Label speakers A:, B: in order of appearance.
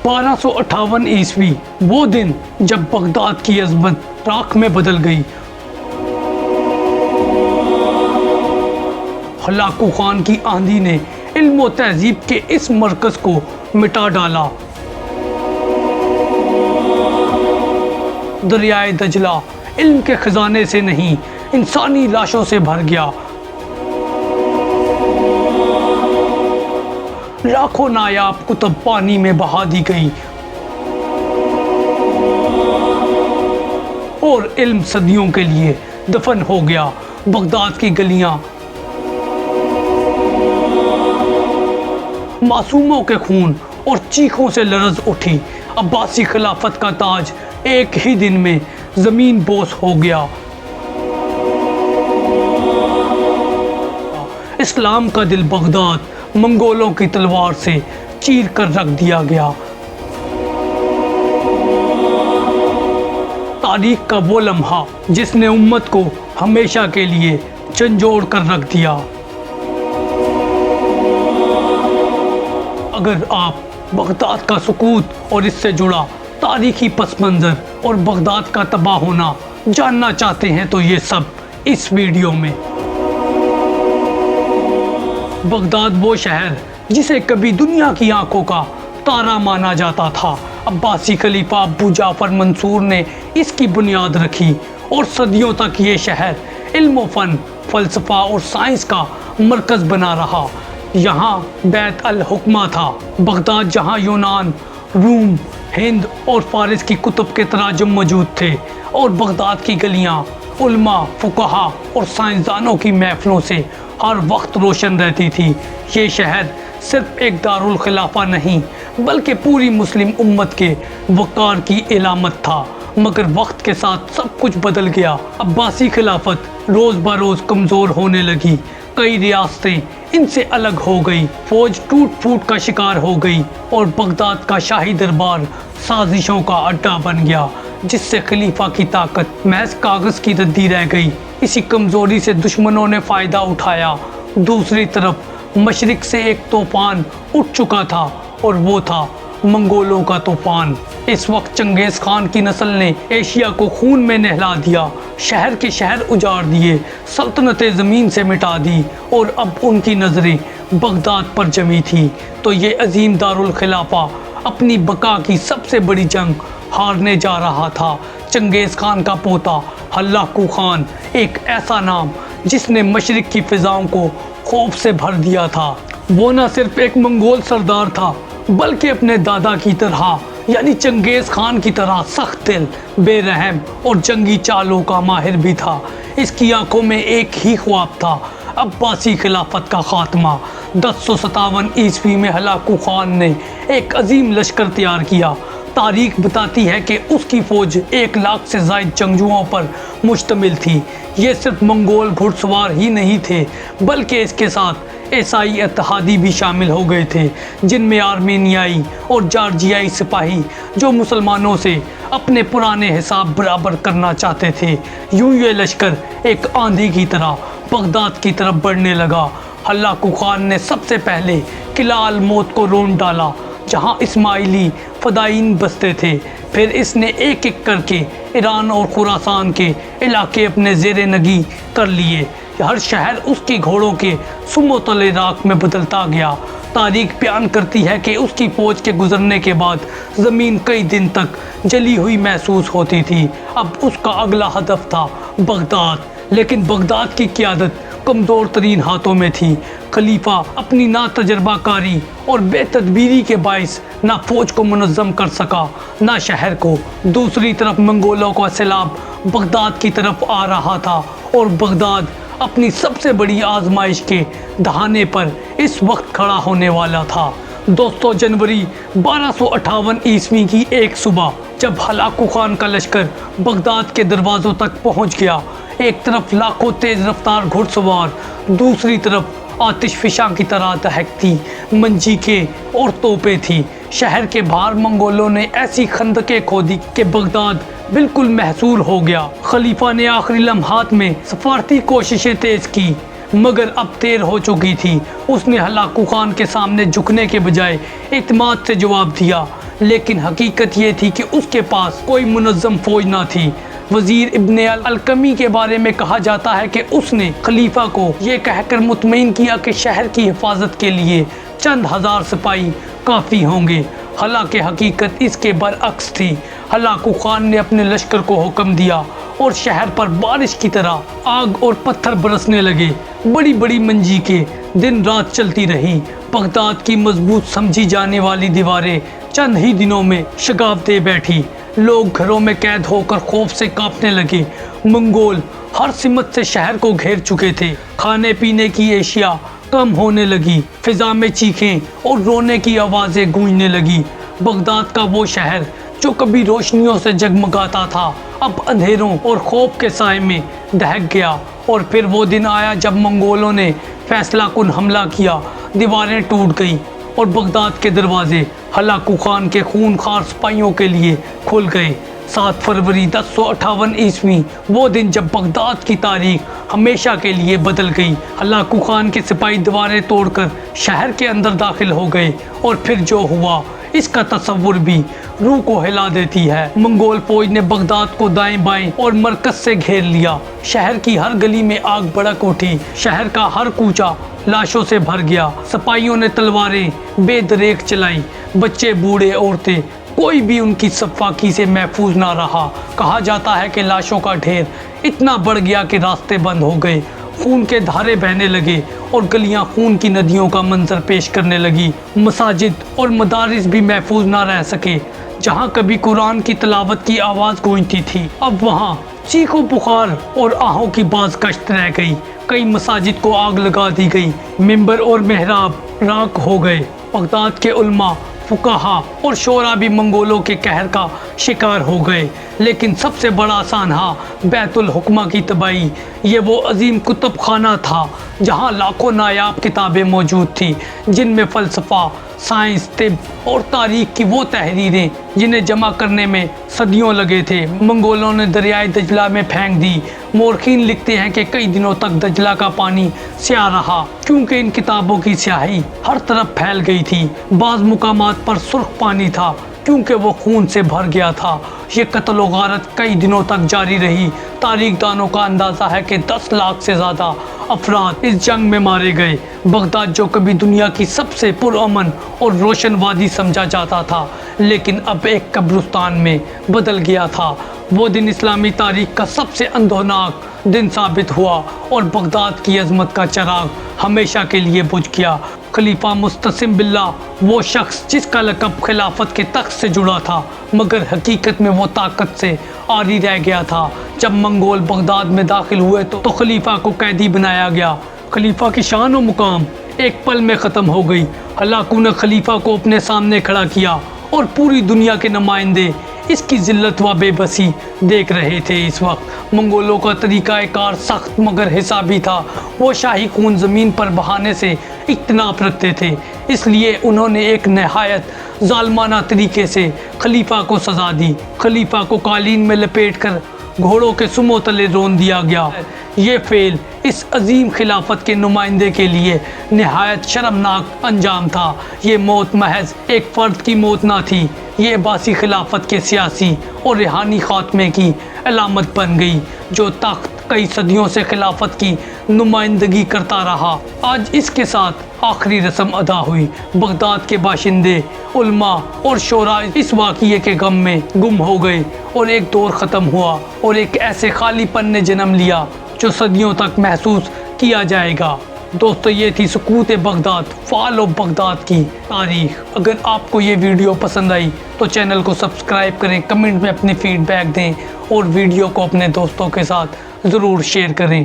A: 1258 عیسوی وہ دن جب بغداد کی عظمت راکھ میں بدل گئی۔ ہلاکو خان کی آندھی نے علم و تہذیب کے اس مرکز کو مٹا ڈالا۔ دریائے دجلہ علم کے خزانے سے نہیں، انسانی لاشوں سے بھر گیا۔ لاکھوں نایاب کتب پانی میں بہا دی گئی اور علم صدیوں کے لیے دفن ہو گیا۔ بغداد کی گلیاں معصوموں کے خون اور چیخوں سے لرز اٹھی۔ عباسی خلافت کا تاج ایک ہی دن میں زمین بوس ہو گیا۔ اسلام کا دل بغداد منگولوں کی تلوار سے چیر کر رکھ دیا گیا۔ تاریخ کا وہ لمحہ جس نے امت کو ہمیشہ کے لیے جھنجھوڑ کر رکھ دیا۔ اگر آپ بغداد کا سقوط اور اس سے جڑا تاریخی پس منظر اور بغداد کا تباہ ہونا جاننا چاہتے ہیں تو یہ سب اس ویڈیو میں۔ بغداد وہ شہر جسے کبھی دنیا کی آنکھوں کا تارا مانا جاتا تھا۔ عباسی خلیفہ ابو جعفر منصور نے اس کی بنیاد رکھی اور صدیوں تک یہ شہر علم و فن، فلسفہ اور سائنس کا مرکز بنا رہا۔ یہاں بیت الحکمہ تھا۔ بغداد جہاں یونان، روم، ہند اور فارس کی کتب کے تراجم موجود تھے، اور بغداد کی گلیاں علماء، فقہا اور سائنسدانوں کی محفلوں سے ہر وقت روشن رہتی تھی۔ یہ شہر صرف ایک دارالخلافہ نہیں بلکہ پوری مسلم امت کے وقار کی علامت تھا۔ مگر وقت کے ساتھ سب کچھ بدل گیا۔ عباسی خلافت روز بروز کمزور ہونے لگی۔ کئی ریاستیں ان سے الگ ہو گئی، فوج ٹوٹ پھوٹ کا شکار ہو گئی اور بغداد کا شاہی دربار سازشوں کا اڈا بن گیا، جس سے خلیفہ کی طاقت محض کاغذ کی ردی رہ گئی۔ اسی کمزوری سے دشمنوں نے فائدہ اٹھایا۔ دوسری طرف مشرق سے ایک طوفان اٹھ چکا تھا اور وہ تھا منگولوں کا طوفان۔ اس وقت چنگیز خان کی نسل نے ایشیا کو خون میں نہلا دیا، شہر کے شہر اجاڑ دیے، سلطنتیں زمین سے مٹا دی، اور اب ان کی نظریں بغداد پر جمی تھی۔ تو یہ عظیم دارالخلافہ اپنی بقا کی سب سے بڑی جنگ ہارنے جا رہا تھا۔ چنگیز خان کا پوتا ہلاکو خان، ایک ایسا نام جس نے مشرق کی فضاؤں کو خوف سے بھر دیا تھا۔ وہ نہ صرف ایک منگول سردار تھا بلکہ اپنے دادا کی طرح یعنی چنگیز خان کی طرح سخت دل، بے رحم اور جنگی چالوں کا ماہر بھی تھا۔ اس کی آنکھوں میں ایک ہی خواب تھا، عباسی خلافت کا خاتمہ۔ 1057 عیسوی میں ہلاکو خان نے ایک عظیم لشکر تیار کیا۔ تاریخ بتاتی ہے کہ اس کی فوج 1,00,000 سے زائد جنگجوؤں پر مشتمل تھی۔ یہ صرف منگول گھڑ سوار ہی نہیں تھے بلکہ اس کے ساتھ عیسائی اتحادی بھی شامل ہو گئے تھے، جن میں آرمینیائی اور جارجیائی سپاہی جو مسلمانوں سے اپنے پرانے حساب برابر کرنا چاہتے تھے۔ یوں یہ لشکر ایک آندھی کی طرح بغداد کی طرف بڑھنے لگا۔ ہلاکو خان نے سب سے پہلے قلعہ الموت کو رون ڈالا، جہاں اسماعیلی فدائین بستے تھے۔ پھر اس نے ایک ایک کر کے ایران اور خراسان کے علاقے اپنے زیر نگی کر لیے۔ ہر شہر اس کی گھوڑوں کے سم و تلے راکھ میں بدلتا گیا۔ تاریخ بیان کرتی ہے کہ اس کی فوج کے گزرنے کے بعد زمین کئی دن تک جلی ہوئی محسوس ہوتی تھی۔ اب اس کا اگلا ہدف تھا بغداد، لیکن بغداد کی قیادت کمزور ترین ہاتھوں میں تھی۔ خلیفہ اپنی نا تجربہ کاری اور بے تدبیری کے باعث نہ فوج کو منظم کر سکا نہ شہر کو۔ دوسری طرف منگولوں کا سیلاب بغداد کی طرف آ رہا تھا اور بغداد اپنی سب سے بڑی آزمائش کے دہانے پر اس وقت کھڑا ہونے والا تھا۔ دوستو، جنوری 1258 عیسوی کی ایک صبح جب ہلاکو خان کا لشکر بغداد کے دروازوں تک پہنچ گیا، ایک طرف لاکھوں تیز رفتار گھڑ سوار، دوسری طرف آتش فشاں کی طرح دہکتی منجیقیں اور توپیں تھیں۔ شہر کے باہر منگولوں نے ایسی خندقیں کھودی کہ بغداد بالکل محصور ہو گیا۔ خلیفہ نے آخری لمحات میں سفارتی کوششیں تیز کی مگر اب دیر ہو چکی تھی۔ اس نے ہلاکو خان کے سامنے جھکنے کے بجائے اعتماد سے جواب دیا، لیکن حقیقت یہ تھی کہ اس کے پاس کوئی منظم فوج نہ تھی۔ وزیر ابن القمی کے بارے میں کہا جاتا ہے کہ اس نے خلیفہ کو یہ کہہ کر مطمئن کیا کہ شہر کی حفاظت کے لیے چند ہزار سپاہی کافی ہوں گے، حالانکہ حقیقت اس کے برعکس تھی۔ ہلاکو خان نے اپنے لشکر کو حکم دیا اور شہر پر بارش کی طرح آگ اور پتھر برسنے لگے۔ بڑی بڑی منجی کے دن رات چلتی رہی۔ بغداد کی مضبوط سمجھی جانے والی دیواریں چند ہی دنوں میں شگاف دے بیٹھی۔ لوگ گھروں میں قید ہو کر خوف سے کانپنے لگے۔ منگول ہر سمت سے شہر کو گھیر چکے تھے۔ کھانے پینے کی اشیاء کم ہونے لگی، فضا میں چیخیں اور رونے کی آوازیں گونجنے لگی۔ بغداد کا وہ شہر جو کبھی روشنیوں سے جگمگاتا تھا اب اندھیروں اور خوف کے سائے میں دہک گیا۔ اور پھر وہ دن آیا جب منگولوں نے فیصلہ کن حملہ کیا۔ دیواریں ٹوٹ گئیں اور بغداد کے دروازے ہلاکو خان کے خونخوار سپاہیوں کے لیے کھل گئے۔ 7 فروری 1058 عیسوی وہ دن جب بغداد کی تاریخ ہمیشہ کے لیے بدل گئی۔ ہلاکو خان کے سپاہی دیواریں توڑ کر شہر کے اندر داخل ہو گئے اور پھر جو ہوا اس کا تصور بھی روح کو ہلا دیتی ہے۔ منگول فوج نے بغداد کو دائیں بائیں اور مرکز سے گھیر لیا۔ شہر کی ہر گلی میں آگ بھڑک اٹھی۔ شہر کا ہر کوچہ لاشوں سے بھر گیا۔ سپاہیوں نے تلواریں بے دریغ چلائیں۔ بچے، بوڑھے، عورتیں، کوئی بھی ان کی سفاکی سے محفوظ نہ رہا۔ کہا جاتا ہے کہ لاشوں کا ڈھیر اتنا بڑھ گیا کہ راستے بند ہو گئے، خون کے دھارے بہنے لگے اور گلیاں خون کی ندیوں کا منظر پیش کرنے لگی۔ مساجد اور مدارس بھی محفوظ نہ رہ سکے۔ جہاں کبھی قرآن کی تلاوت کی آواز گونجتی تھی اب وہاں چیخ و پکار اور آہوں کی باز گشت رہ گئی۔ کئی مساجد کو آگ لگا دی گئی، ممبر اور محراب راکھ ہو گئے۔ بغداد کے علماء، فقہا اور شورا بھی منگولوں کے قہر کا شکار ہو گئے۔ لیکن سب سے بڑا سانحہ بیت الحکمہ کی تباہی۔ یہ وہ عظیم کتب خانہ تھا جہاں لاکھوں نایاب کتابیں موجود تھیں، جن میں فلسفہ، سائنس، طب اور تاریخ کی وہ تحریریں جنہیں جمع کرنے میں صدیوں لگے تھے منگولوں نے دریائے دجلہ میں پھینک دی۔ مورخین لکھتے ہیں کہ کئی دنوں تک دجلہ کا پانی سیاہ رہا کیونکہ ان کتابوں کی سیاہی ہر طرف پھیل گئی تھی۔ بعض مقامات پر سرخ پانی تھا کیونکہ وہ خون سے بھر گیا تھا۔ یہ قتل و غارت کئی دنوں تک جاری رہی۔ تاریخ دانوں کا اندازہ ہے کہ 10 لاکھ سے زیادہ افراد اس جنگ میں مارے گئے۔ بغداد جو کبھی دنیا کی سب سے پرامن اور روشن وادی سمجھا جاتا تھا لیکن اب ایک قبرستان میں بدل گیا تھا۔ وہ دن اسلامی تاریخ کا سب سے اندھوناک دن ثابت ہوا اور بغداد کی عظمت کا چراغ ہمیشہ کے لیے بجھ گیا۔ خلیفہ مستعصم باللہ وہ شخص جس کا لقب خلافت کے تخت سے جڑا تھا مگر حقیقت میں وہ طاقت سے عاری رہ گیا تھا۔ جب منگول بغداد میں داخل ہوئے تو خلیفہ کو قیدی بنایا گیا۔ خلیفہ کی شان و مقام ایک پل میں ختم ہو گئی۔ ہلاکو نے خلیفہ کو اپنے سامنے کھڑا کیا اور پوری دنیا کے نمائندے اس کی ذلت و بے بسی دیکھ رہے تھے۔ اس وقت منگولوں کا طریقہ کار سخت مگر حسابی تھا۔ وہ شاہی خون زمین پر بہانے سے اجتناب رکھتے تھے، اس لیے انہوں نے ایک نہایت ظالمانہ طریقے سے خلیفہ کو سزا دی۔ خلیفہ کو قالین میں لپیٹ کر گھوڑوں کے سموں تلے رون دیا گیا۔ یہ فعل اس عظیم خلافت کے نمائندے کے لیے نہایت شرمناک انجام تھا۔ یہ موت محض ایک فرد کی موت نہ تھی، یہ عباسی خلافت کے سیاسی اور روحانی خاتمے کی علامت بن گئی، جو تخت کئی صدیوں سے خلافت کی نمائندگی کرتا رہا۔ آج اس کے ساتھ آخری رسم ادا ہوئی۔ بغداد کے باشندے، علماء اور شورا اس واقعے کے غم میں گم ہو گئے اور ایک دور ختم ہوا اور ایک ایسے خالی پن نے جنم لیا جو صدیوں تک محسوس کیا جائے گا۔ دوستو، یہ تھی سقوط بغداد، فال آف بغداد کی تاریخ۔ اگر آپ کو یہ ویڈیو پسند آئی تو چینل کو سبسکرائب کریں، کمنٹ میں اپنی فیڈ بیک دیں اور ویڈیو کو اپنے دوستوں کے ساتھ ضرور شیئر کریں۔